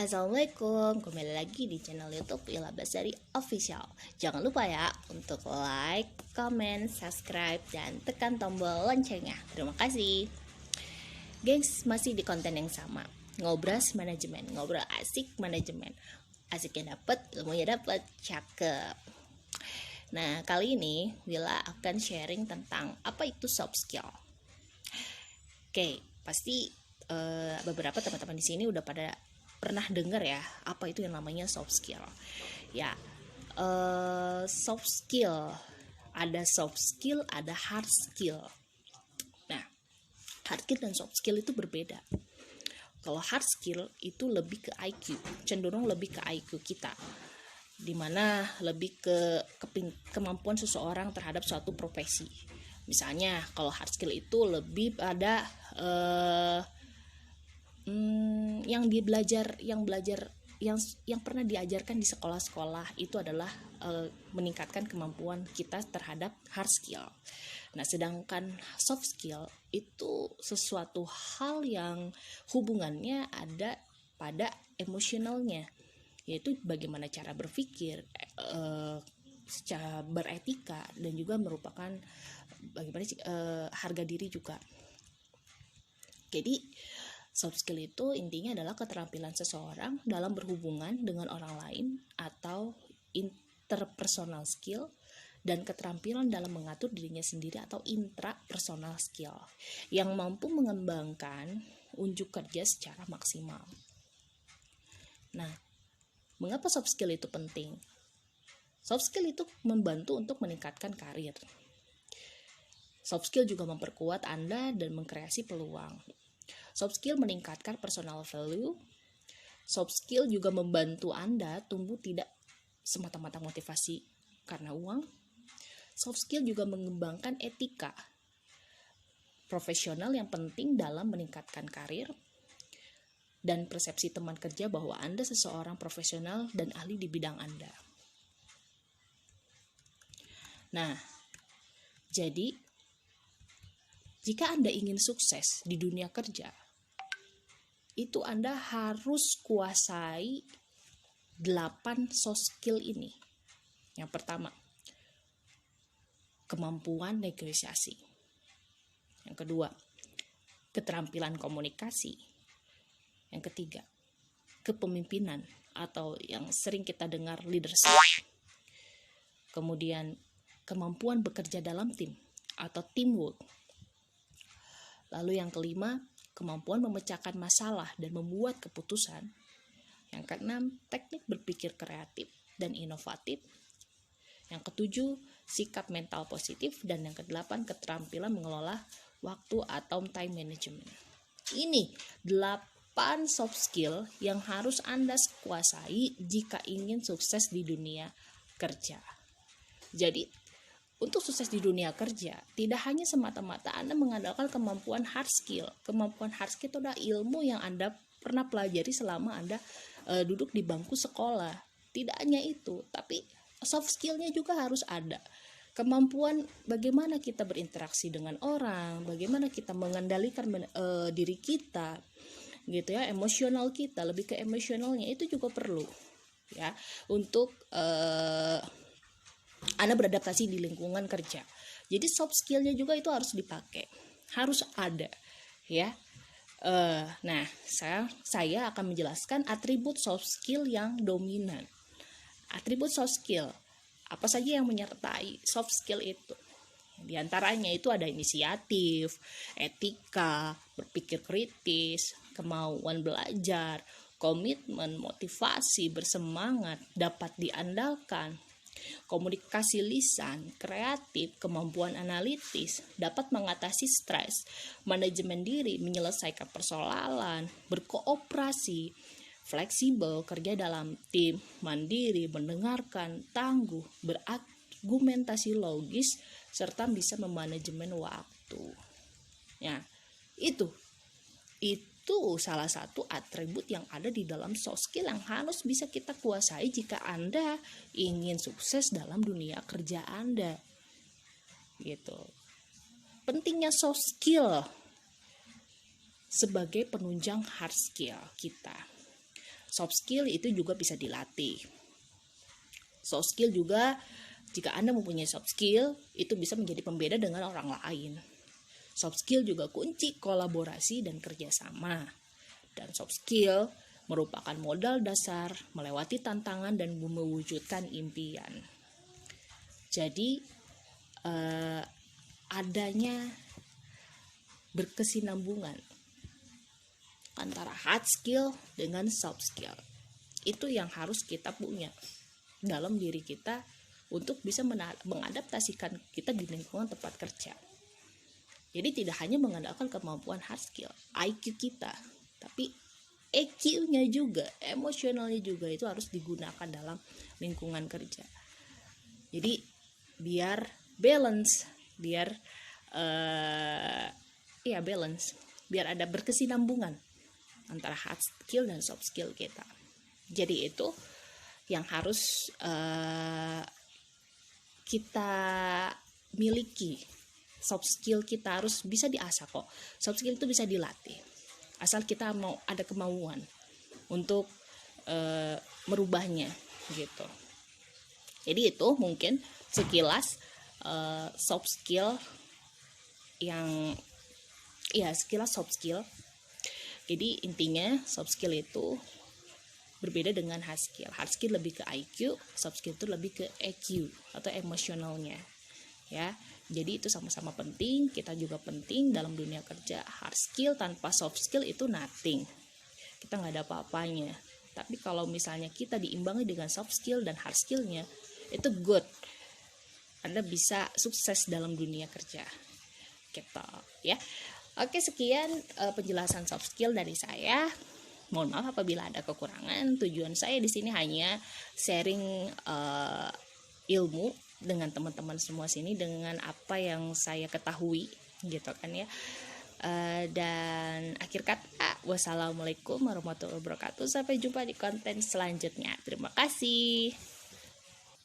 Assalamualaikum, kembali lagi di channel YouTube Ila Basari Official. Jangan lupa ya untuk like, comment, subscribe, dan tekan tombol loncengnya. Terima kasih. Gengs, masih di konten yang sama. Ngobras manajemen, ngobrol asik manajemen. Asiknya dapet, ilmunya dapet, cakep. Nah, kali ini Wila akan sharing tentang apa itu soft skill. Oke, pasti beberapa teman-teman di sini udah pada pernah dengar ya apa itu yang namanya soft skill ya. Soft skill ada hard skill. Nah, hard skill dan soft skill itu berbeda. Kalau hard skill itu lebih ke IQ, cenderung lebih ke IQ kita, dimana lebih ke kemampuan seseorang terhadap suatu profesi. Misalnya kalau hard skill itu lebih pada yang pernah diajarkan di sekolah-sekolah itu adalah meningkatkan kemampuan kita terhadap hard skill. Nah, sedangkan soft skill itu sesuatu hal yang hubungannya ada pada emosionalnya, yaitu bagaimana cara berpikir, secara beretika, dan juga merupakan bagaimana harga diri juga. Jadi soft skill itu intinya adalah keterampilan seseorang dalam berhubungan dengan orang lain atau interpersonal skill, dan keterampilan dalam mengatur dirinya sendiri atau intrapersonal skill yang mampu mengembangkan unjuk kerja secara maksimal. Nah, mengapa soft skill itu penting? Soft skill itu membantu untuk meningkatkan karir. Soft skill juga memperkuat Anda dan mengkreasi peluang. Soft skill meningkatkan personal value. Soft skill juga membantu Anda tumbuh tidak semata-mata motivasi karena uang. Soft skill juga mengembangkan etika profesional yang penting dalam meningkatkan karir dan persepsi teman kerja bahwa Anda seseorang profesional dan ahli di bidang Anda. Nah, jadi jika Anda ingin sukses di dunia kerja, itu Anda harus kuasai 8 soft skill ini. Yang pertama, kemampuan negosiasi. Yang kedua, keterampilan komunikasi. Yang ketiga, kepemimpinan atau yang sering kita dengar leadership. Kemudian, kemampuan bekerja dalam tim atau teamwork. Lalu yang kelima, kemampuan memecahkan masalah dan membuat keputusan. Yang keenam, teknik berpikir kreatif dan inovatif. Yang ketujuh, sikap mental positif. Dan yang kedelapan, keterampilan mengelola waktu atau time management. Ini 8 soft skill yang harus Anda kuasai jika ingin sukses di dunia kerja. Jadi, untuk sukses di dunia kerja, tidak hanya semata-mata Anda mengandalkan kemampuan hard skill. Kemampuan hard skill itu adalah ilmu yang Anda pernah pelajari selama Anda duduk di bangku sekolah. Tidak hanya itu, tapi soft skillnya juga harus ada. Kemampuan bagaimana kita berinteraksi dengan orang, bagaimana kita mengendalikan diri kita, gitu ya, emosional kita, lebih ke emosionalnya itu juga perlu, ya, untuk Anda beradaptasi di lingkungan kerja. Jadi soft skillnya juga itu harus dipakai, harus ada, ya. Nah, saya akan menjelaskan atribut soft skill yang dominan. Atribut soft skill, apa saja yang menyertai soft skill itu? Di antaranya itu ada inisiatif, etika, berpikir kritis, kemauan belajar, komitmen, motivasi, bersemangat, dapat diandalkan, komunikasi lisan, kreatif, kemampuan analitis, dapat mengatasi stres, manajemen diri, menyelesaikan persoalan, berkooperasi, fleksibel, kerja dalam tim, mandiri, mendengarkan, tangguh, berargumentasi logis, serta bisa memanajemen waktu. Ya, itu salah satu atribut yang ada di dalam soft skill yang harus bisa kita kuasai jika Anda ingin sukses dalam dunia kerja Anda. Gitu. Pentingnya soft skill sebagai penunjang hard skill kita. Soft skill itu juga bisa dilatih. Soft skill juga, jika Anda mempunyai soft skill, itu bisa menjadi pembeda dengan orang lain. Soft skill juga kunci kolaborasi dan kerjasama. Dan soft skill merupakan modal dasar melewati tantangan dan mewujudkan impian. Jadi adanya berkesinambungan antara hard skill dengan soft skill itu yang harus kita punya dalam diri kita untuk bisa mengadaptasikan kita di lingkungan tempat kerja. Jadi tidak hanya mengandalkan kemampuan hard skill, IQ kita, tapi EQ-nya juga, emosionalnya juga itu harus digunakan dalam lingkungan kerja. Jadi biar balance, biar ada berkesinambungan antara hard skill dan soft skill kita. Jadi itu yang harus kita miliki. Soft skill kita harus bisa diasah kok. Soft skill itu bisa dilatih. Asal kita mau ada kemauan untuk merubahnya gitu. Jadi itu mungkin sekilas soft skill yang sekilas soft skill. Jadi intinya soft skill itu berbeda dengan hard skill. Hard skill lebih ke IQ, soft skill itu lebih ke EQ atau emosionalnya. Ya. Jadi itu sama-sama penting, kita juga penting dalam dunia kerja. Hard skill tanpa soft skill itu nothing. Kita nggak ada apa-apanya. Tapi kalau misalnya kita diimbangi dengan soft skill dan hard skillnya, itu good. Anda bisa sukses dalam dunia kerja. Gitu, ya. Oke, sekian penjelasan soft skill dari saya. Mohon maaf apabila ada kekurangan. Tujuan saya di sini hanya sharing ilmu dengan teman-teman semua sini dengan apa yang saya ketahui gitu kan ya. Dan akhir kata, wassalamualaikum warahmatullahi wabarakatuh. Sampai jumpa di konten selanjutnya. Terima kasih.